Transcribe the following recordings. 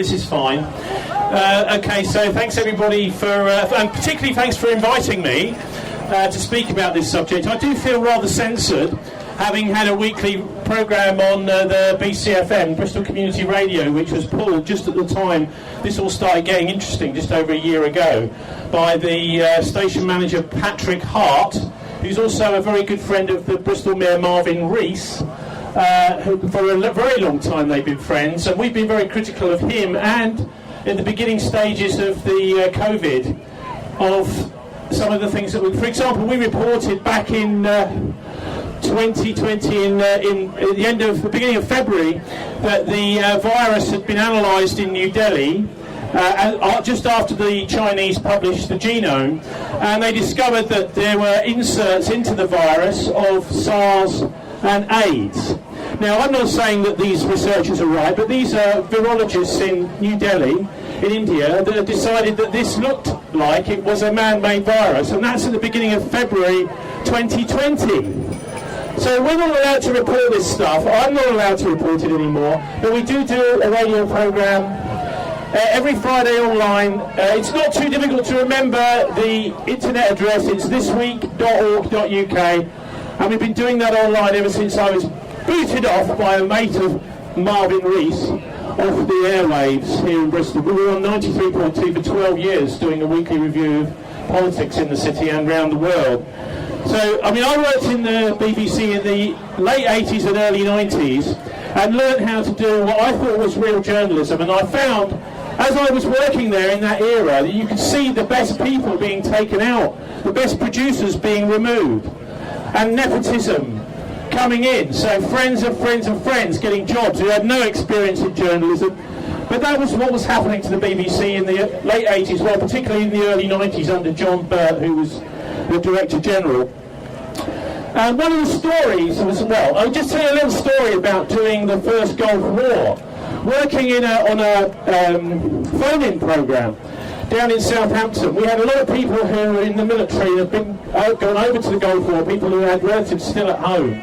This is fine. Okay, so thanks everybody for, and particularly thanks for inviting me to speak about this subject. I do feel rather censored, having had a weekly programme on the BCFM, Bristol Community Radio, which was pulled just at the time this all started getting interesting, just over a year ago, by the station manager Patrick Hart, who's also a very good friend of the Bristol Mayor Marvin Rees, who for a very long time they've been friends, and we've been very critical of him and in the beginning stages of the COVID, of some of the things that we, for example, we reported back in 2020 in the beginning of February that the virus had been analysed in New Delhi just after the Chinese published the genome, and they discovered that there were inserts into the virus of SARS and AIDS. Now, I'm not saying that these researchers are right, but these are virologists in New Delhi, in India, that have decided that this looked like it was a man-made virus, and that's at the beginning of February 2020. So we're not allowed to report this stuff. I'm not allowed to report it anymore, but we do a radio programme every Friday online. It's not too difficult to remember the internet address. It's thisweek.org.uk, and we've been doing that online ever since I was booted off by a mate of Marvin Rees off the airwaves here in Bristol. We were on 93.2 for 12 years doing a weekly review of politics in the city and around the world. So, I mean, I worked in the BBC in the late 80s and early 90s and learned how to do what I thought was real journalism, and I found, as I was working there in that era, that you could see the best people being taken out, the best producers being removed, and nepotism coming in. So friends of friends of friends getting jobs who had no experience in journalism. But that was what was happening to the BBC in the late 80s, well, particularly in the early 90s under John Burt, who was the Director General. And one of the stories was, well, I'll just tell you a little story about doing the first Gulf War. Working on a phone-in programme down in Southampton. We had a lot of people who were in the military and had gone over to the Gulf War, people who had relatives still at home.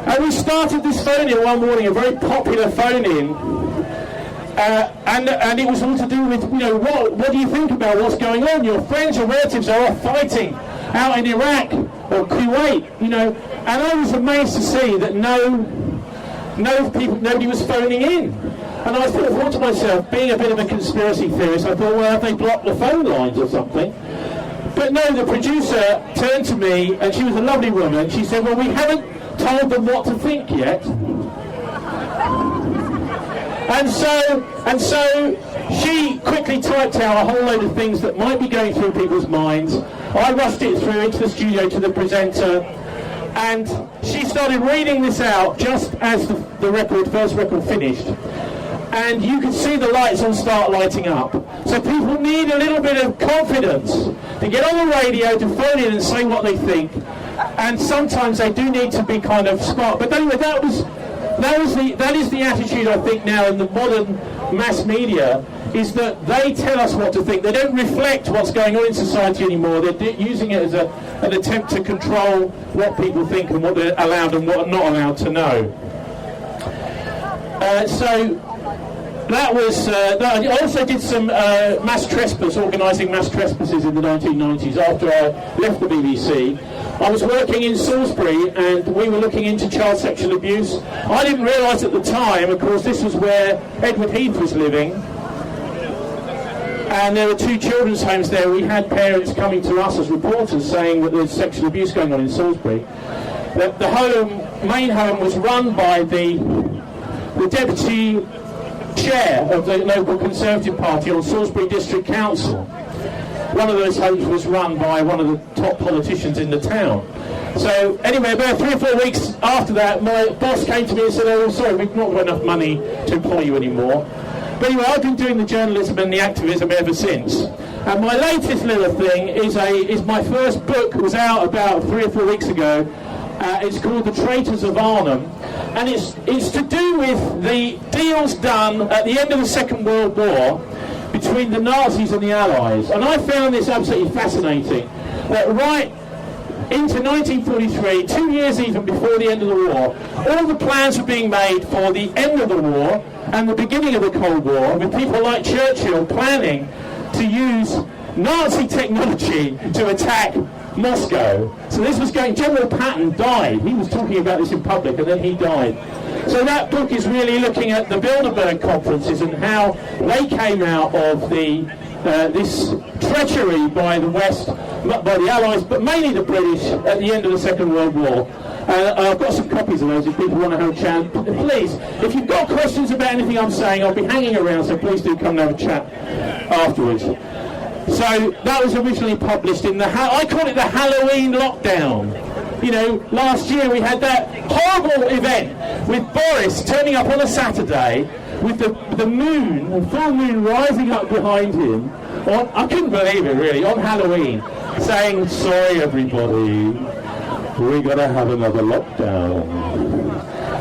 And we started this phone-in one morning, a very popular phone-in, and it was all to do with, you know, what do you think about what's going on? Your friends, your relatives are off fighting out in Iraq or Kuwait, you know. And I was amazed to see that nobody was phoning in. And I thought to myself, being a bit of a conspiracy theorist, I thought, well, have they blocked the phone lines or something? But no, the producer turned to me, and she was a lovely woman. She said, well, we haven't told them what to think yet. And so she quickly typed out a whole load of things that might be going through people's minds. I rushed it through into the studio to the presenter, and she started reading this out just as the first record finished. And you could see the lights all start lighting up. So people need a little bit of confidence to get on the radio, to phone in and say what they think. And sometimes they do need to be kind of smart. But anyway, that is the attitude, I think, now in the modern mass media, is that they tell us what to think. They don't reflect what's going on in society anymore. They're using it as an attempt to control what people think and what they're allowed and what are not allowed to know. So that was. I also did some organising mass trespasses in the 1990s after I left the BBC. I was working in Salisbury and we were looking into child sexual abuse. I didn't realise at the time, of course, this was where Edward Heath was living. And there were 2 children's homes there. We had parents coming to us as reporters saying that there's sexual abuse going on in Salisbury. The main home was run by the deputy chair of the local Conservative Party on Salisbury District Council. One of those homes was run by one of the top politicians in the town. So anyway, about 3 or 4 weeks after that, my boss came to me and said, oh, sorry, we've not got enough money to employ you anymore. But anyway, I've been doing the journalism and the activism ever since. And my latest little thing is my first book. It was out about 3 or 4 weeks ago. It's called The Traitors of Arnhem, and it's to do with the deals done at the end of the Second World War between the Nazis and the Allies. And I found this absolutely fascinating, that right into 1943, 2 years even before the end of the war, all the plans were being made for the end of the war and the beginning of the Cold War, with people like Churchill planning to use Nazi technology to attack Moscow. So this was going, General Patton died. He was talking about this in public and then he died. So that book is really looking at the Bilderberg conferences and how they came out of this treachery by the West, by the Allies, but mainly the British at the end of the Second World War. I've got some copies of those if people want to have a chat. Please, if you've got questions about anything I'm saying, I'll be hanging around, so please do come and have a chat afterwards. So that was originally published in I call it the Halloween lockdown. You know, last year we had that horrible event with Boris turning up on a Saturday with the moon, the full moon rising up behind him. I couldn't believe it really, on Halloween, saying, sorry everybody, we're going to have another lockdown.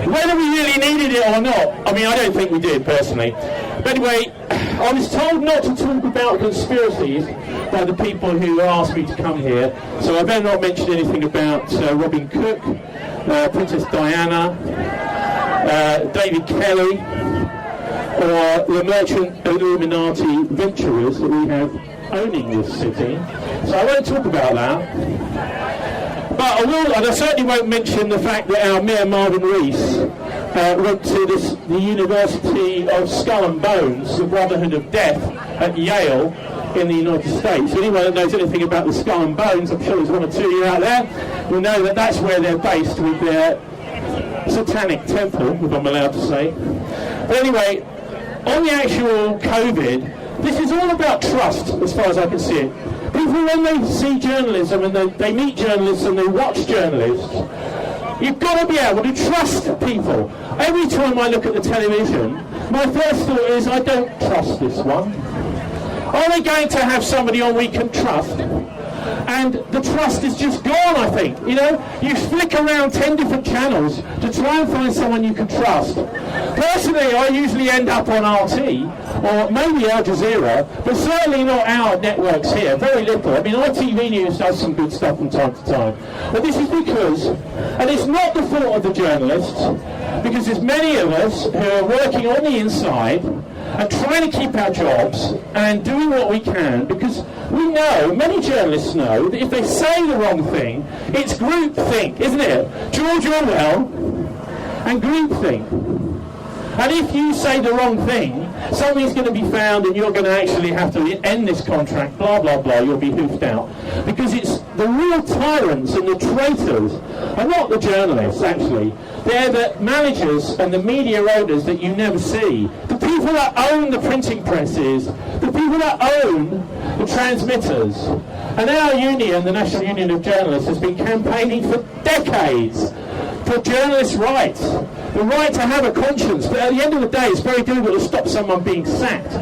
Whether we really needed it or not, I mean, I don't think we did personally. But anyway, I was told not to talk about conspiracies by the people who asked me to come here, so I better not mention anything about Robin Cook, Princess Diana, David Kelly, or the merchant Illuminati venturers that we have owning this city. So I won't talk about that. But I will, and I certainly won't mention the fact that our Mayor Marvin Rees went to the University of Skull and Bones, the Brotherhood of Death at Yale in the United States. Anyone that knows anything about the Skull and Bones, I'm sure there's one or two of you out there, will know that that's where they're based with their satanic temple, if I'm allowed to say. But anyway, on the actual COVID, this is all about trust, as far as I can see it. People, when they see journalism and they meet journalists and they watch journalists, you've got to be able to trust people. Every time I look at the television, my first thought is, I don't trust this one. Are they going to have somebody on we can trust? And the trust is just gone, I think. You know, you flick around 10 different channels to try and find someone you can trust. Personally, I usually end up on RT, or maybe Al Jazeera, but certainly not our networks here, very little. I mean, ITV News does some good stuff from time to time. But this is because, and it's not the fault of the journalists, because there's many of us who are working on the inside and trying to keep our jobs and doing what we can, because we know, many journalists know, that if they say the wrong thing, it's groupthink, isn't it? George Orwell and groupthink. And if you say the wrong thing, something's going to be found and you're going to actually have to end this contract, blah, blah, blah, you'll be hoofed out. Because it's the real tyrants and the traitors are not the journalists, actually. They're the managers and the media owners that you never see. The people that own the printing presses, the people that own the transmitters. And our union, the National Union of Journalists, has been campaigning for decades for journalists' rights. The right to have a conscience, but at the end of the day, it's very difficult to stop someone being sacked.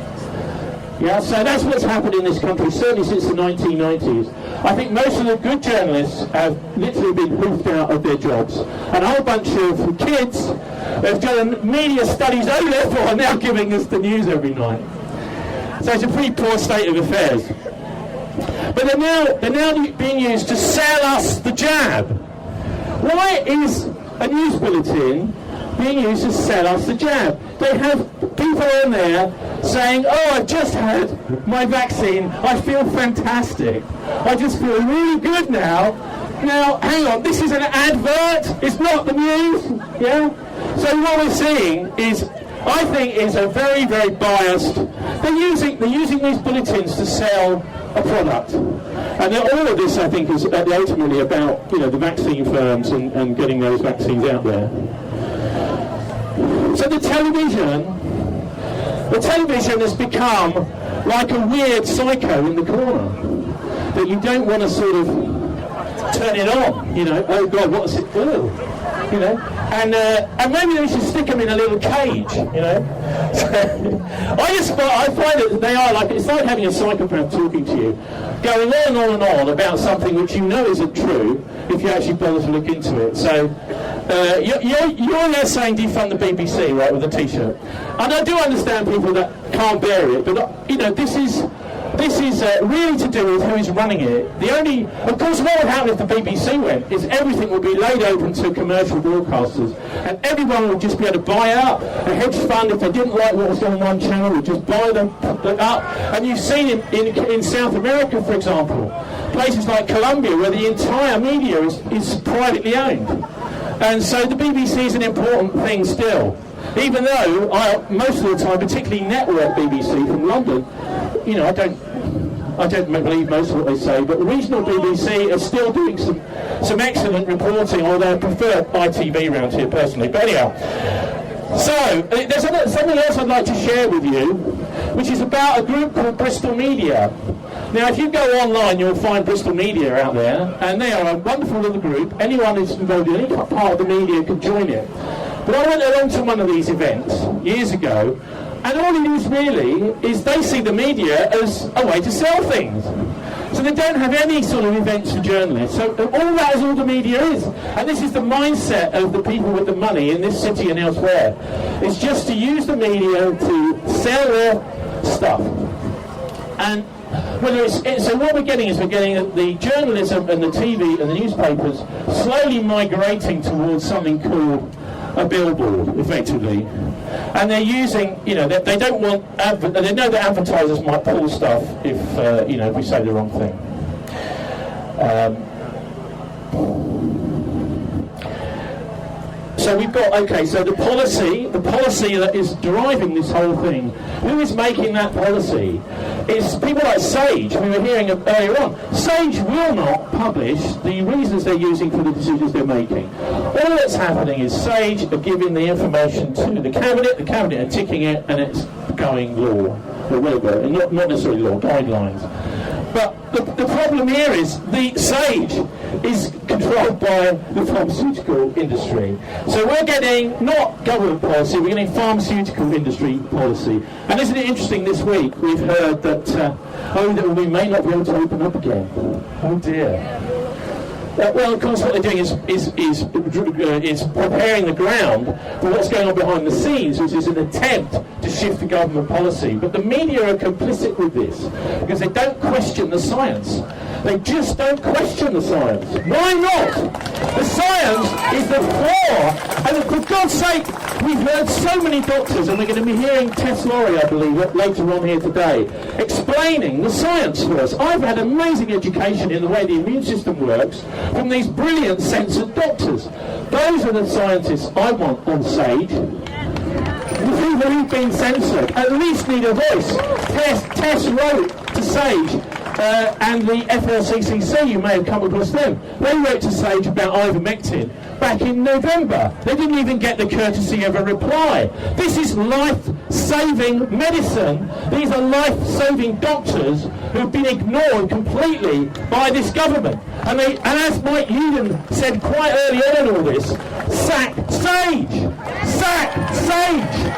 Yeah, so that's what's happened in this country, certainly since the 1990s. I think most of the good journalists have literally been hoofed out of their jobs. And a whole bunch of kids have done media studies O-level are now giving us the news every night. So it's a pretty poor state of affairs. But they're now being used to sell us the jab. Why is a news bulletin being used to sell us the jab? They have people on there saying, oh, I've just had my vaccine, I feel fantastic, I just feel really good now. Now, hang on, this is an advert, it's not the news, yeah? So what we're seeing is, I think, is a very, very biased, they're using these bulletins to sell a product. And all of this, I think, is ultimately about, the vaccine firms and getting those vaccines out there. So the television has become like a weird psycho in the corner that you don't want to sort of turn it on, oh God, what's it do? And maybe they should stick them in a little cage, So, I find that they are like, it's like having a psychopath talking to you, going on and on about something which you know isn't true if you actually bother to look into it. So you're there saying defund the BBC, right, with a T-shirt. And I do understand people that can't bear it, but this is This is really to do with who is running it. Of course, what would happen if the BBC went is everything would be laid open to commercial broadcasters, and everyone would just be able to buy up. A hedge fund, if they didn't like what was on one channel, would just buy them up. And you've seen in South America, for example, places like Colombia, where the entire media is privately owned. And so the BBC is an important thing still. Even though most of the time, particularly network BBC from London, you know, I don't believe most of what they say, but the regional BBC are still doing some excellent reporting, although I prefer ITV around here personally. But anyhow, so there's something else I'd like to share with you, which is about a group called Bristol Media. Now, if you go online, you'll find Bristol Media out there, and they are a wonderful little group. Anyone who's involved in any part of the media can join it. But I went along to one of these events years ago, and all it is really is they see the media as a way to sell things. So they don't have any sort of events for journalists. So all that is all the media is. And this is the mindset of the people with the money in this city and elsewhere. It's just to use the media to sell their stuff. And so what we're getting is we're getting the journalism and the TV and the newspapers slowly migrating towards something called a billboard, effectively. And they're using, you know, they don't want, they know that advertisers might pull stuff if, you know, if we say the wrong thing. So we've got, okay, so the policy that is driving this whole thing, who is making that policy? It's people like Sage, we were hearing earlier on. Sage will not publish the reasons they're using for the decisions they're making. All that's happening is Sage are giving the information to the Cabinet are ticking it, and it's going law, or whatever, and not necessarily law, guidelines. But the problem here is the Sage is controlled by the pharmaceutical industry. So we're getting not government policy, we're getting pharmaceutical industry policy. And isn't it interesting, this week we've heard that, that we may not be able to open up again. Oh dear. Well, of course, what they're doing is preparing the ground for what's going on behind the scenes, which is an attempt to shift the government policy. But the media are complicit with this because they don't question the science. They just don't question the science. Why not? The science is the flaw. And for God's sake, we've heard so many doctors, and we're going to be hearing Tess Laurie, I believe, later on here today, explaining the science for us. I've had amazing education in the way the immune system works from these brilliant censored doctors. Those are the scientists I want on Sage. The people who've been censored at least need a voice. Tess wrote to Sage, and the FLCCC, you may have come across them. They wrote to Sage about ivermectin back in November. They didn't even get the courtesy of a reply. This is life-saving medicine. These are life-saving doctors who've been ignored completely by this government. And as Mike Uden said quite early on in all this, sack Sage! Sack Sage!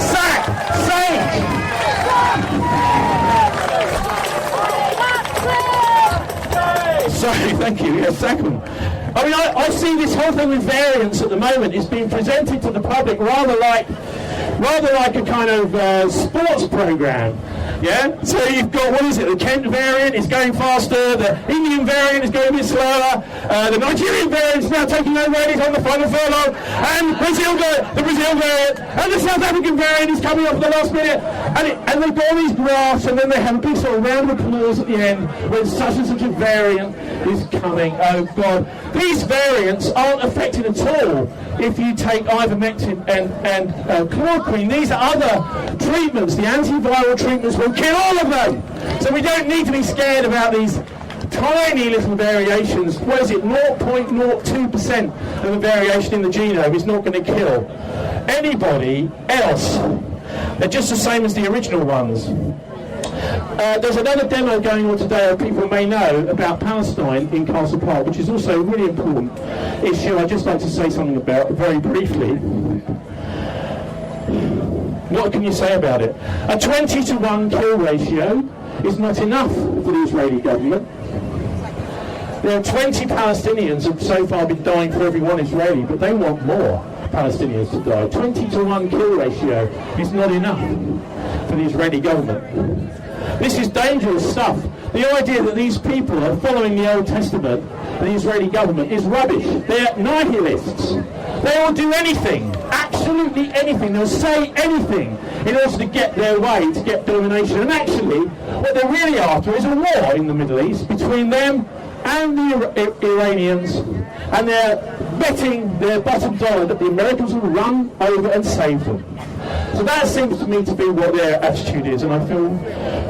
Sack Sage! Sorry, thank you. Yes, sack them. I mean, I see this whole thing with variants at the moment is being presented to the public rather like a kind of sports program. Yeah? So you've got, what is it, the Kent variant is going faster, the Indian variant is going a bit slower, the Nigerian variant is now taking over and is on the final furlong, and the Brazil variant, and the South African variant is coming up at the last minute, and they've got all these graphs, and then they have a big sort of round of applause at the end when such and such a variant is coming. Oh God. These variants aren't affected at all if you take ivermectin and chloroquine. These are other treatments. The antiviral treatments will kill all of them. So we don't need to be scared about these tiny little variations. What is it? 0.02% of a variation in the genome is not going to kill anybody else. They're just the same as the original ones. There's another demo going on today that people may know about Palestine in Castle Park, which is also a really important issue I'd just like to say something about very briefly. What can you say about it? A 20-to-1 kill ratio is not enough for the Israeli government. There are 20 Palestinians who have so far been dying for every one Israeli, but they want more Palestinians to die. 20-to-1 kill ratio is not enough for the Israeli government. This is dangerous stuff. The idea that these people are following the Old Testament, the Israeli government, is rubbish. They're nihilists. They will do anything, absolutely anything. They'll say anything in order to get their way, to get domination. And actually, what they're really after is a war in the Middle East between them and the Iranians, and they're betting their bottom dollar that the Americans will run over and save them. So that seems to me to be what their attitude is, and I feel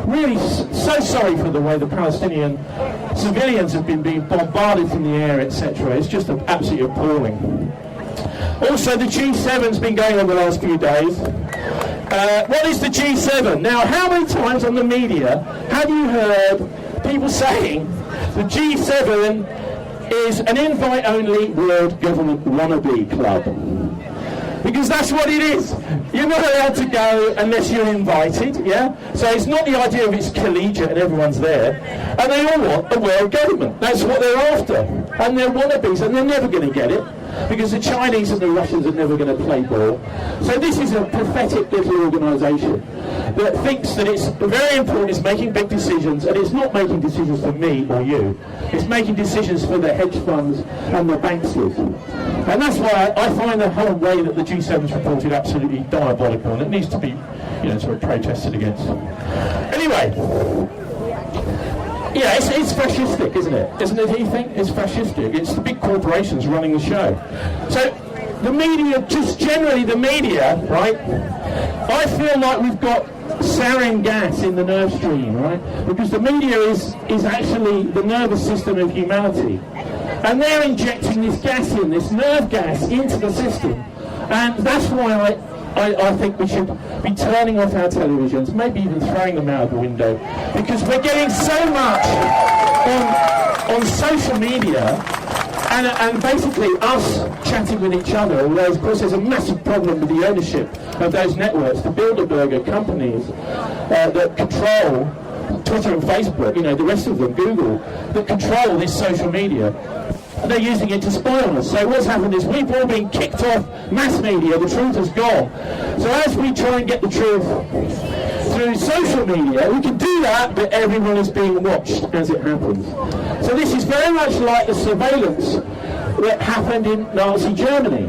really so sorry for the way the Palestinian civilians have been being bombarded from the air, etc. It's just absolutely appalling. Also, the G7's been going on the last few days. What is the G7? Now, how many times on the media have you heard people saying the G7 is an invite-only world government wannabe club? Because that's what it is. You're not allowed to go unless you're invited, yeah? So it's not the idea of it's collegiate and everyone's there. And they all want a world government. That's what they're after. And they're wannabes, and they're never going to get it, because the Chinese and the Russians are never going to play ball. So this is a pathetic little organisation that thinks that it's very important, it's making big decisions, and it's not making decisions for me or you. It's making decisions for the hedge funds and the banksters. And that's why I find the whole way that the G7's reported absolutely diabolical, and it needs to be, sort of protested against. Anyway, yeah, it's fascistic, isn't it? Isn't it, you think? It's fascistic. It's the big corporations running the show. So the media, just generally the media, right? I feel like we've got sarin gas in the nerve stream, right? Because the media is actually the nervous system of humanity. And they're injecting this gas in, this nerve gas, into the system. And that's why I think we should be turning off our televisions, maybe even throwing them out the window, because we're getting so much on social media, and basically us chatting with each other, although of course there's a massive problem with the ownership of those networks, the Bilderberger companies that control Twitter and Facebook, the rest of them, Google, that control this social media. They're using it to spy on us. So what's happened is we've all been kicked off mass media, the truth has gone. So as we try and get the truth through social media, we can do that, but everyone is being watched as it happens. So this is very much like the surveillance that happened in Nazi Germany.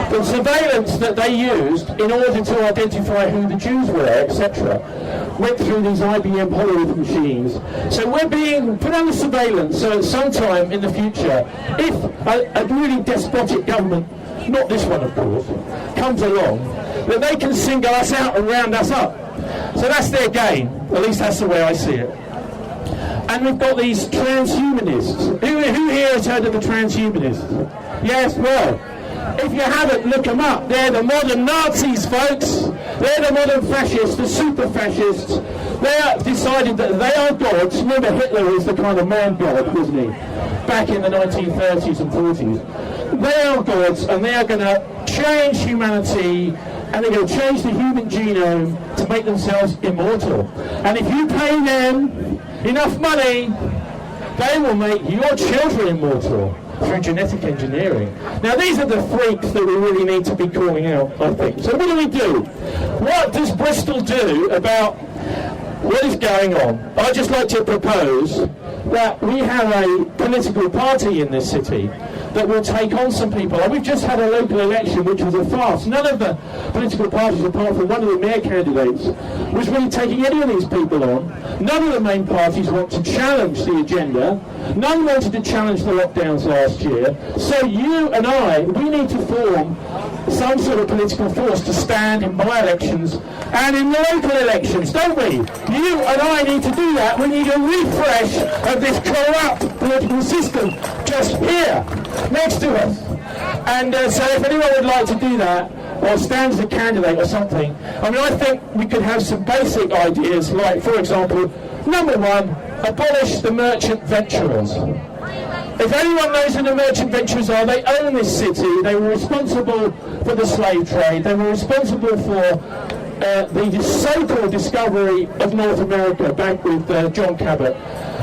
The surveillance that they used in order to identify who the Jews were, etc., went through these IBM Hollywood machines. So we're being put under surveillance, so at some time in the future, if a really despotic government, not this one of course, comes along, that they can single us out and round us up. So that's their game, at least that's the way I see it. And we've got these transhumanists. Who here has heard of the transhumanists? Yes, well, if you haven't, look them up. They're the modern Nazis, folks. They're the modern fascists, the super fascists. They have decided that they are gods. Remember, Hitler was the kind of man god, wasn't he? Back in the 1930s and 40s. They are gods, and they are going to change humanity, and they're going to change the human genome to make themselves immortal. And if you pay them enough money, they will make your children immortal through genetic engineering. Now these are the freaks that we really need to be calling out, I think. So what do we do? What does Bristol do about what is going on? I'd just like to propose that we have a political party in this city that will take on some people. And we've just had a local election which was a farce. None of the political parties, apart from one of the mayor candidates, was really taking any of these people on. None of the main parties want to challenge the agenda. None wanted to challenge the lockdowns last year. So you and I, we need to form some sort of political force to stand in by-elections and in the local elections, don't we? You and I need to do that. We need a refresh of this corrupt political system just here, next to us. And so if anyone would like to do that, or stand as a candidate or something, I mean, I think we could have some basic ideas, like, for example, number one, abolish the merchant venturers. If anyone knows who the merchant venturers are, they own this city. They were responsible for the slave trade. They were responsible for the so-called discovery of North America back with John Cabot.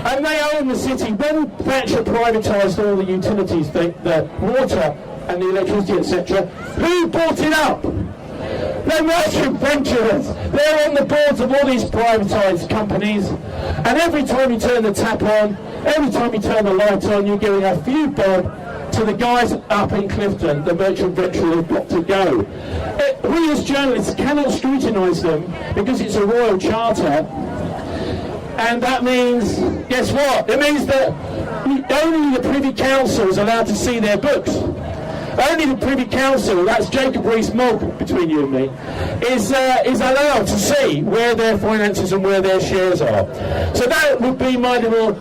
And they own the city. When Thatcher privatised all the utilities, the water and the electricity, etc., who bought it up? They're merchant venturers. They're on the boards of all these privatised companies. And every time you turn the tap on, every time you turn the light on, you're giving a few bob to the guys up in Clifton, the merchant venturer who've got to go. We as journalists cannot scrutinise them because it's a royal charter. And that means, guess what? It means that only the Privy Council is allowed to see their books. Only the Privy Council, that's Jacob Rees-Mogg between you and me, is allowed to see where their finances and where their shares are. So that would be my little,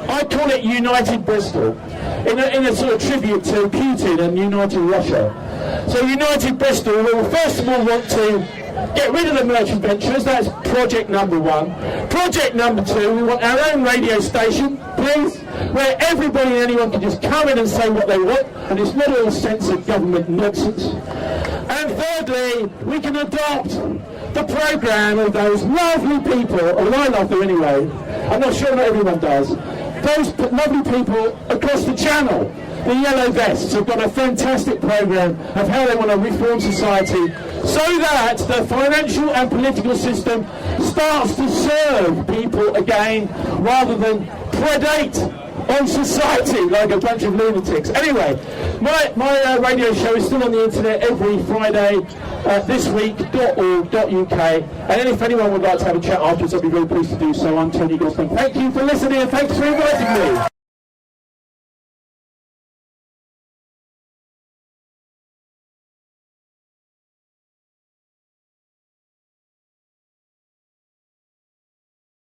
I call it United Bristol, in a sort of tribute to Putin and United Russia. So United Bristol will first of all want to get rid of the merchant venturers. That's project number one. Project number two, we want our own radio station, please, where everybody and anyone can just come in and say what they want, and it's not all censored government nonsense. And thirdly, we can adopt the programme of those lovely people, or I love them anyway, I'm not sure not everyone does, those lovely people across the channel. The Yellow Vests have got a fantastic programme of how they want to reform society so that the financial and political system starts to serve people again rather than predate on society like a bunch of lunatics. Anyway, my radio show is still on the internet every Friday, thisweek.org.uk, and then if anyone would like to have a chat afterwards, I'd be very pleased to do so. I'm Tony Gosling. Thank you for listening and thanks for inviting me.